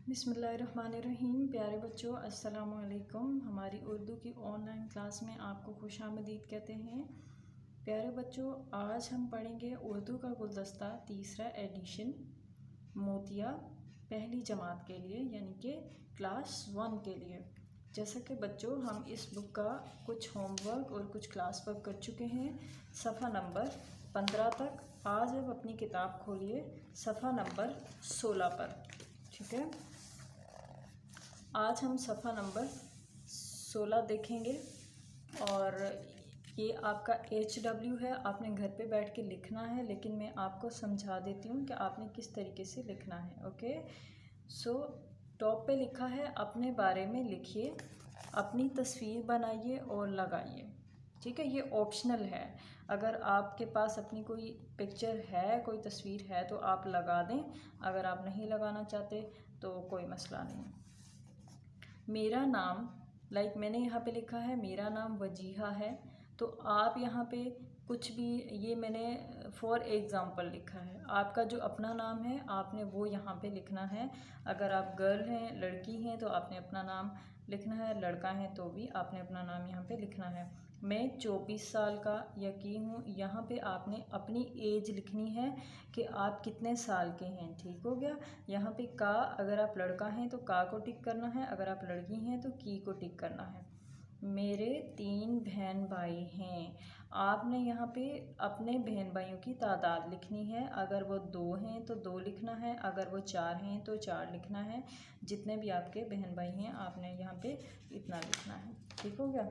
बिस्मिल्लाहिर्रहमानिर्रहीम। प्यारे बच्चों, अस्सलाम वालेकुम। हमारी उर्दू की ऑनलाइन क्लास में आपको खुशामदीद कहते हैं। प्यारे बच्चों, आज हम पढ़ेंगे उर्दू का गुलदस्ता तीसरा एडिशन मोतिया पहली जमात के लिए, यानी कि क्लास 1 के लिए। जैसा कि बच्चों, हम इस बुक का कुछ होमवर्क और कुछ क्लास वर्क कर चुके हैं सफ़ा नंबर 15 तक। आज आप अपनी किताब खोलिए सफ़ा नंबर 16 पर। ठीक है, आज हम सफ़ा नंबर 16 देखेंगे और ये आपका HW है। आपने घर पे बैठ के लिखना है, लेकिन मैं आपको समझा देती हूँ कि आपने किस तरीके से लिखना है। ओके, सो टॉप पे लिखा है अपने बारे में लिखिए, अपनी तस्वीर बनाइए और लगाइए। ठीक है, ये ऑप्शनल है। अगर आपके पास अपनी कोई पिक्चर है, कोई तस्वीर है, तो आप लगा दें। अगर आप नहीं लगाना चाहते तो कोई मसला नहीं। मेरा नाम, मैंने यहाँ पे लिखा है मेरा नाम वजीहा है, तो आप यहाँ पे कुछ भी, ये मैंने फॉर एग्ज़ाम्पल लिखा है। आपका जो अपना नाम है आपने वो यहाँ पे लिखना है। अगर आप गर्ल हैं, लड़की हैं, तो आपने अपना नाम लिखना है। लड़का है तो भी आपने अपना नाम यहाँ पे लिखना है। मैं 24 साल का यकीन हूँ, यहाँ पे आपने अपनी एज लिखनी है कि आप कितने साल के हैं। ठीक हो गया। यहाँ पे का, अगर आप लड़का हैं तो का को टिक करना है, अगर आप लड़की हैं तो की को टिक करना है। मेरे 3 बहन भाई हैं। आपने यहाँ पे अपने बहन भाइयों की तादाद लिखनी है। अगर वो 2 हैं तो 2 लिखना है, अगर वो 4 हैं तो 4 लिखना है। जितने भी आपके बहन भाई हैं आपने यहाँ पे इतना लिखना है। ठीक हो गया।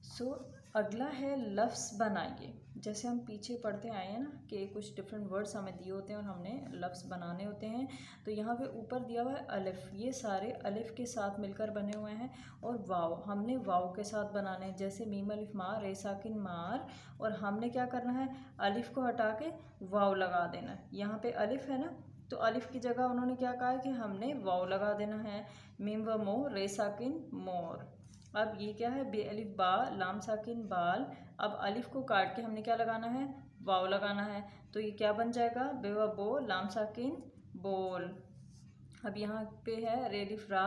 सो अगला है लफ्ज़ बनाइए। जैसे हम पीछे पढ़ते आए हैं ना कि कुछ डिफरेंट वर्ड्स हमें दिए होते हैं और हमने लफ्ज़ बनाने होते हैं। तो यहाँ पे ऊपर दिया हुआ है अलिफ, ये सारे अलिफ के साथ मिलकर बने हुए हैं। और वाव, हमने वाव के साथ बनाने, जैसे मीम अलिफ मार, रे साकिन मार। और हमने क्या करना है, अलिफ को हटा के वाव लगा देना है। यहाँ पे अलिफ है ना, तो अलिफ की जगह उन्होंने क्या कहा है कि हमने वाव लगा देना है। मीम व मो, रे साकिन मोर। अब ये क्या है, बे अलिफ बा, लाम साकिन बाल। अब अलिफ को काट के हमने क्या लगाना है, वाव लगाना है। तो ये क्या बन जाएगा, बे व बो, लाम साकिन बोल। अब यहाँ पे है रे अलिफ रा,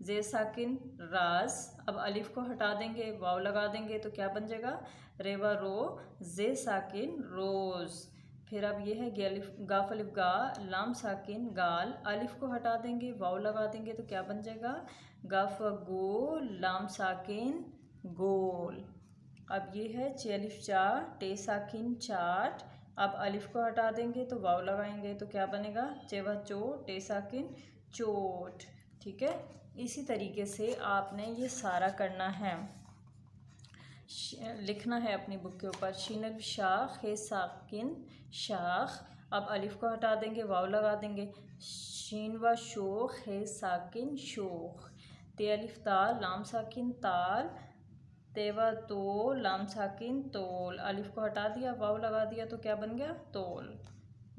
जे साकिन राज। अब अलिफ को हटा देंगे, वाव लगा देंगे, तो क्या बन जाएगा, रे व रो, जे साकिन रोज। फिर अब ये है गे अलिफ, गाफ अलिफ गा, लाम साकिन गाल। अलिफ को हटा देंगे, वाव लगा देंगे, तो क्या बन जाएगा, गाफ गो, लाम साकिन गोल। अब ये है चे अलिफ चा, टे साकिन चाट। अब अलिफ को हटा देंगे तो वाव लगाएंगे, तो क्या बनेगा, चे व चो, टे साकिन चोट। ठीक है, इसी तरीके से आपने ये सारा करना है, लिखना है अपनी बुक के ऊपर। शीन अलिफ शाख, हे साकिन शाख। अब अलिफ को हटा देंगे, वाव लगा देंगे, शीन व शोख, हे साकिन शोख। ते अलिफ ताल, लाम साकिन ताल, ते व तो, लाम साकिन तोल। अलिफ को हटा दिया, वाव लगा दिया, तो क्या बन गया, तोल।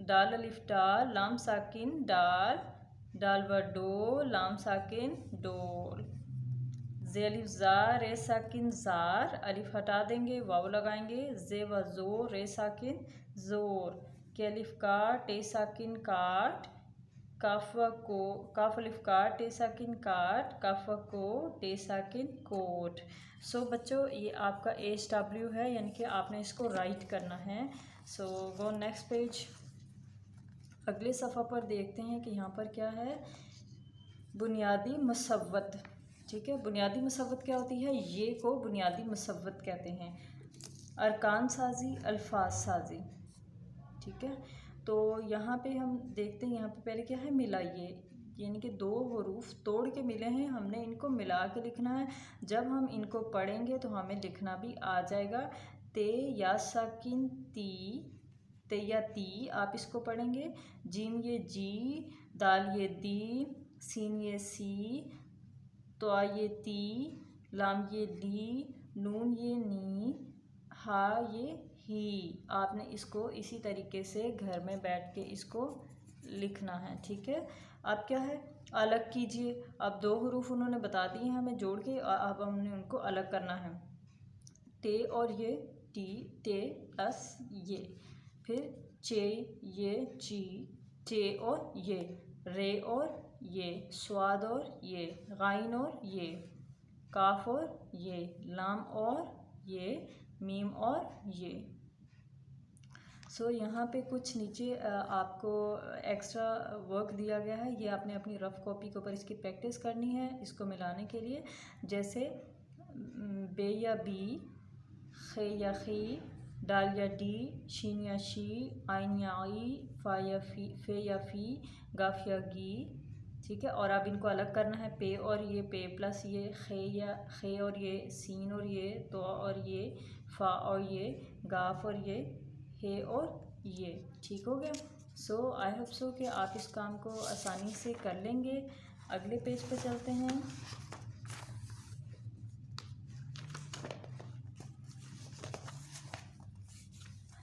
दाल अलिफ डाल, लाम साकिन डाल, डाल व डो, लाम साकिन डोल। जे अलिफ जा, रे साकिन जार। अलिफ हटा देंगे, वाव लगाएंगे, जे व जो, रे साकिन जोर। के अलिफ का, टे साकिन काट, काफ व को, काफ अलिफ काट, टे साकिन काट, काफ व को, टे साकिन कोट। सो बच्चों, ये आपका HW है, यानी कि आपने इसको राइट करना है। सो गो नेक्स्ट पेज। अगले सफ़ा पर देखते हैं कि यहाँ पर क्या है, बुनियादी मुसव्वत। ठीक है, बुनियादी मुसव्वत क्या होती है, ये को बुनियादी मुसव्वत कहते हैं। अरकान साजी, अल्फाज साजी। ठीक है, तो यहाँ पे हम देखते हैं, यहाँ पे पहले क्या है, मिलाइए, यानी कि 2 हरूफ तोड़ के मिले हैं, हमने इनको मिला के लिखना है। जब हम इनको पढ़ेंगे तो हमें लिखना भी आ जाएगा। ते या साकिन ती, ते या ती, आप इसको पढ़ेंगे। जीम ये जी, दाल ये दी, सीन ये सी, तो ये ती, लाम ये ली, नून ये नी, हा ये ही। आपने इसको इसी तरीके से घर में बैठ के इसको लिखना है। ठीक है, अब क्या है, अलग कीजिए। अब 2 हरूफ उन्होंने बता दिए हमें जोड़ के, अब हमने उनको अलग करना है। ते और ये टी, ते प्लस ये। फिर चे ये ची, चे और ये, रे और ये, स्वाद और ये, गाइन और ये, काफ और ये, लाम और ये, मीम और ये। यहाँ पे कुछ नीचे आपको एक्स्ट्रा वर्क दिया गया है, ये आपने अपनी रफ़ कॉपी के ऊपर इसकी प्रैक्टिस करनी है इसको मिलाने के लिए। जैसे बे या बी, खे या खी, डाल या डी, शीन या शी, आइन या आई, फा या फी, फे या फ़ी, गाफ या गी। ठीक है, और अब इनको अलग करना है, पे और ये, पे प्लस ये, खे और ये, सीन और ये, तो और ये, फ़ा और ये, गाफ और ये, हे और ये। ठीक हो गया। आई होप सो कि आप इस काम को आसानी से कर लेंगे। अगले पेज पे चलते हैं।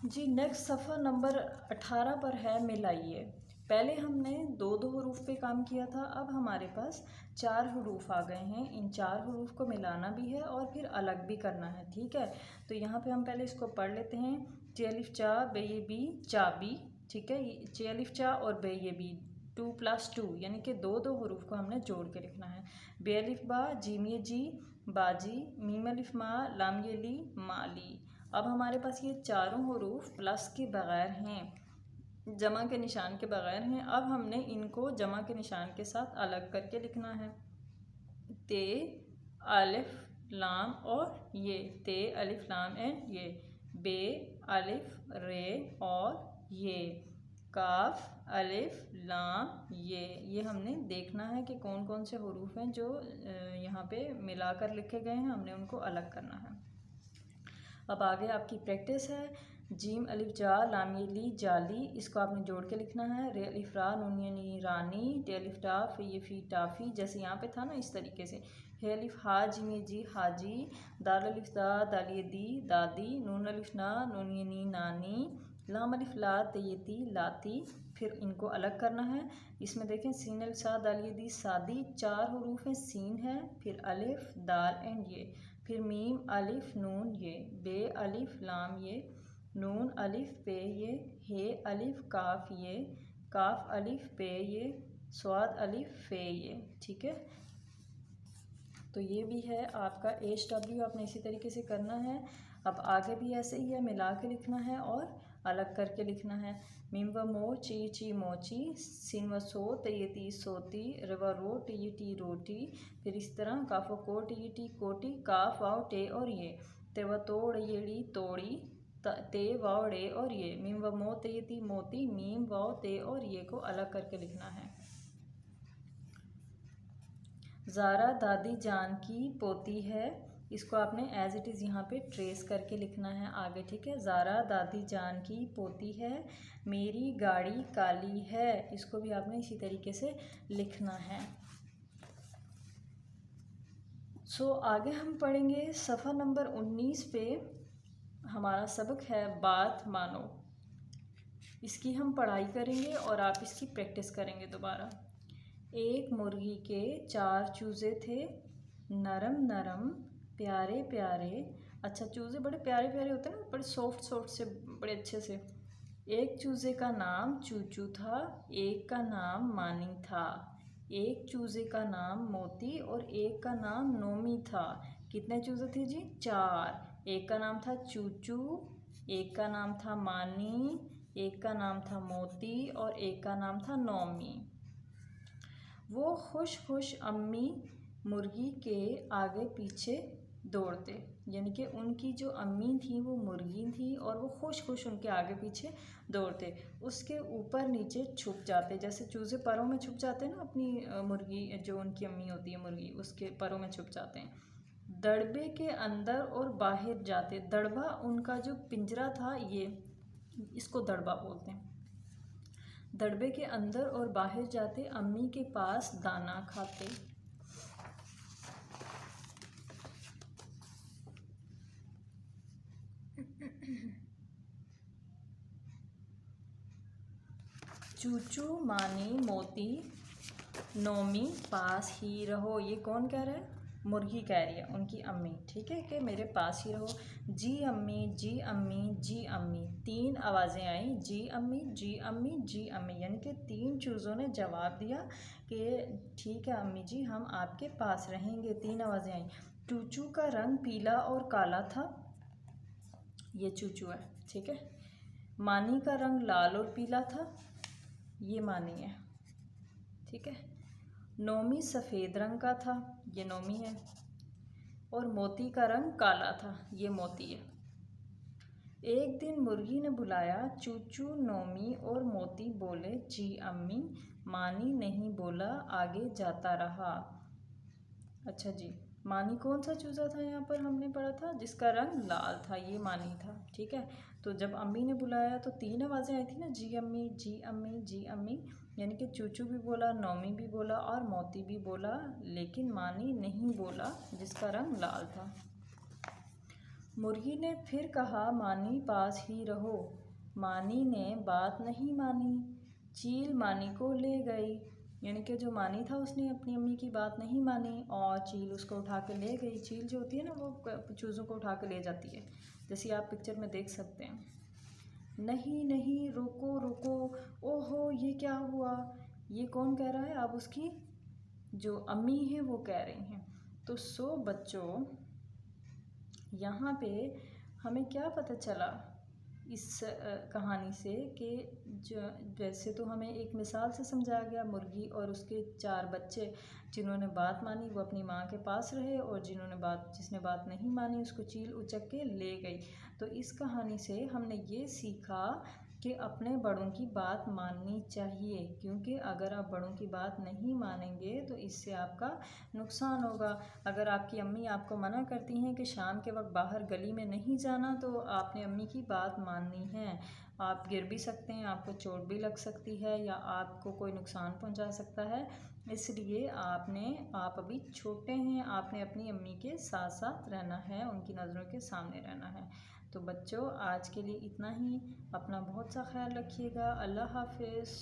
जी नेक्स्ट सफ़ा नंबर 18 पर है मिलाइए। पहले हमने दो हरूफ पे काम किया था, अब हमारे पास 4 हरूफ आ गए हैं। इन 4 हरूफ को मिलाना भी है और फिर अलग भी करना है। ठीक है, तो यहाँ पे हम पहले इसको पढ़ लेते हैं। चे अलिफ चा, बे ये बी, चाबी। ठीक है, चे अलिफ चा और बे ये बी 2 + 2 यानी कि दो हरूफ को हमने जोड़ के लिखना है। बे अलिफ बा, जीम ये जी, बाजी, मीम अलिफ मा, लाम ये ली, माली। अब हमारे पास ये चारों हरूफ प्लस के बग़ैर हैं, जमा के निशान के बग़ैर हैं। अब हमने इनको जमा के निशान के साथ अलग करके लिखना है। ते, अलिफ, लाम और ये, ते, अलिफ, लाम एंड ये, बे, अलिफ, रे और ये, काफ, अलिफ, लाम, ये हमने देखना है कि कौन कौन से हरूफ हैं जो यहाँ पे मिलाकर लिखे गए हैं, हमने उनको अलग करना है। अब आगे आपकी प्रैक्टिस है। जीम अलिफ जा, लाम ये ली, जाली, इसको आपने जोड़ के लिखना है। रे अलिफ रा, नून ये नी, रानी, टे अलिफ टा, फे ये फी, टाफ़ी, जैसे यहाँ पे था ना इस तरीके से। हे अलिफ हा, जिम ये जी, हाजी, दाल अलिफ दा, दाल ये दी, दादी, नून अलिफ ना, नून ये नी, नानी, लाम अलिफ ला, ते ये ती, लाती। फिर इनको अलग करना है। इसमें देखें सीन अलिफ सा, दाल ये दी, सादी, 4 हरूफ हैं, सीन है, फिर अलिफ, दाल एंड ये, फिर मीम, अलिफ, नून ये, बे, अलिफ, लाम ये, नून, अलिफ, पे ये, हे, अलिफ, काफ ये, काफ, अलिफ, पे ये, स्वाद, अलिफ, फे ये। ठीक है, तो ये भी है आपका HW, आपने इसी तरीके से करना है। अब आगे भी ऐसे ही है, मिला के लिखना है और अलग करके लिखना है। मीम व मो, ची ची मोची, सिन व सो, ते ती सोती, र व रो, टी टी रोटी। फिर इस तरह काफ व को, टी कोटी, काफ वाव टे और ये, ते व तोड़ येड़ी तोड़ी, ते वाव ड़े और ये, मीम व मो, ते ती मोती, मीम वाव ते और ये को अलग करके लिखना है। ज़ारा दादी जान की पोती है, इसको आपने एज़ इट इज़ यहाँ पे ट्रेस करके लिखना है आगे। ठीक है, ज़ारा दादी जान की पोती है, मेरी गाड़ी काली है, इसको भी आपने इसी तरीके से लिखना है। आगे हम पढ़ेंगे सफ़ा नंबर 19 पे हमारा सबक है बात मानो। इसकी हम पढ़ाई करेंगे और आप इसकी प्रैक्टिस करेंगे दोबारा। एक मुर्गी के 4 चूज़े थे, नरम नरम प्यारे प्यारे। अच्छा, चूज़े बड़े प्यारे प्यारे होते हैं ना, बड़े सॉफ्ट से, बड़े अच्छे से। एक चूज़े का नाम चूचू था, एक का नाम मानी था, एक चूज़े का नाम मोती और एक का नाम नोमी था। कितने चूज़े थे जी? 4। एक का नाम था चूचू, एक का नाम था मानी, एक का नाम था मोती और एक का नाम था नोमी। वो खुश खुश अम्मी मुर्गी के आगे पीछे दौड़ते, यानी कि उनकी जो अम्मी थी वो मुर्गी थी और वो खुश खुश उनके आगे पीछे दौड़ते, उसके ऊपर नीचे छुप जाते, जैसे चूज़े परों में छुप जाते हैं ना, अपनी मुर्गी जो उनकी अम्मी होती है मुर्गी, उसके परों में छुप जाते हैं। दड़बे के अंदर और बाहर जाते, दड़बा उनका जो पिंजरा था, ये इसको दड़बा बोलते हैं। दड़बे के अंदर और बाहर जाते, अम्मी के पास दाना खाते। चूचू मानी मोती नोमी पास ही रहो, ये कौन कह रहा है? मुर्गी कह रही है, उनकी अम्मी। ठीक है, कि मेरे पास ही रहो। जी अम्मी, जी अम्मी, जी अम्मी, 3 आवाज़ें आई, जी अम्मी, जी अम्मी, जी अम्मी, यानी कि 3 चूज़ों ने जवाब दिया कि ठीक है अम्मी जी, हम आपके पास रहेंगे। 3 आवाज़ें आई। चूचू का रंग पीला और काला था, ये चूचू है, ठीक है। मानी का रंग लाल और पीला था, ये मानी है, ठीक है। नोमी सफ़ेद रंग का था, ये नोमी है। और मोती का रंग काला था, ये मोती है। एक दिन मुर्गी ने बुलाया, चूचू, नोमी और मोती बोले जी अम्मी, मानी नहीं बोला, आगे जाता रहा। अच्छा जी, मानी कौन सा चूज़ा था यहाँ पर हमने पढ़ा था, जिसका रंग लाल था, ये मानी था, ठीक है। तो जब अम्मी ने बुलाया तो 3 आवाज़ें आई थी ना, जी अम्मी, जी अम्मी, जी अम्मी, यानी कि चूचू भी बोला, नौमी भी बोला और मोती भी बोला, लेकिन मानी नहीं बोला, जिसका रंग लाल था। मुर्गी ने फिर कहा, मानी पास ही रहो। मानी ने बात नहीं मानी, चील मानी को ले गई, यानी कि जो मानी था उसने अपनी अम्मी की बात नहीं मानी और चील उसको उठा के ले गई। चील जो होती है ना, वो चूज़ों को उठा के ले जाती है, जैसे आप पिक्चर में देख सकते हैं। नहीं नहीं, रुको रुको, ओहो ये क्या हुआ, ये कौन कह रहा है, अब उसकी जो अम्मी है वो कह रही हैं। तो बच्चों, यहाँ पे हमें क्या पता चला इस कहानी से कि जो वैसे तो हमें एक मिसाल से समझाया गया, मुर्गी और उसके 4 बच्चे जिन्होंने बात मानी वो अपनी माँ के पास रहे, और जिसने बात नहीं मानी उसको चील उचक के ले गई। तो इस कहानी से हमने ये सीखा कि अपने बड़ों की बात माननी चाहिए, क्योंकि अगर आप बड़ों की बात नहीं मानेंगे तो इससे आपका नुकसान होगा। अगर आपकी अम्मी आपको मना करती हैं कि शाम के वक्त बाहर गली में नहीं जाना, तो आपने अम्मी की बात माननी है। आप गिर भी सकते हैं, आपको चोट भी लग सकती है, या आपको कोई नुकसान पहुंचा सकता है। इसलिए आप अभी छोटे हैं, आपने अपनी अम्मी के साथ साथ रहना है, उनकी नज़रों के सामने रहना है। तो बच्चों, आज के लिए इतना ही। अपना बहुत सा ख्याल रखिएगा। अल्लाह हाफिज़।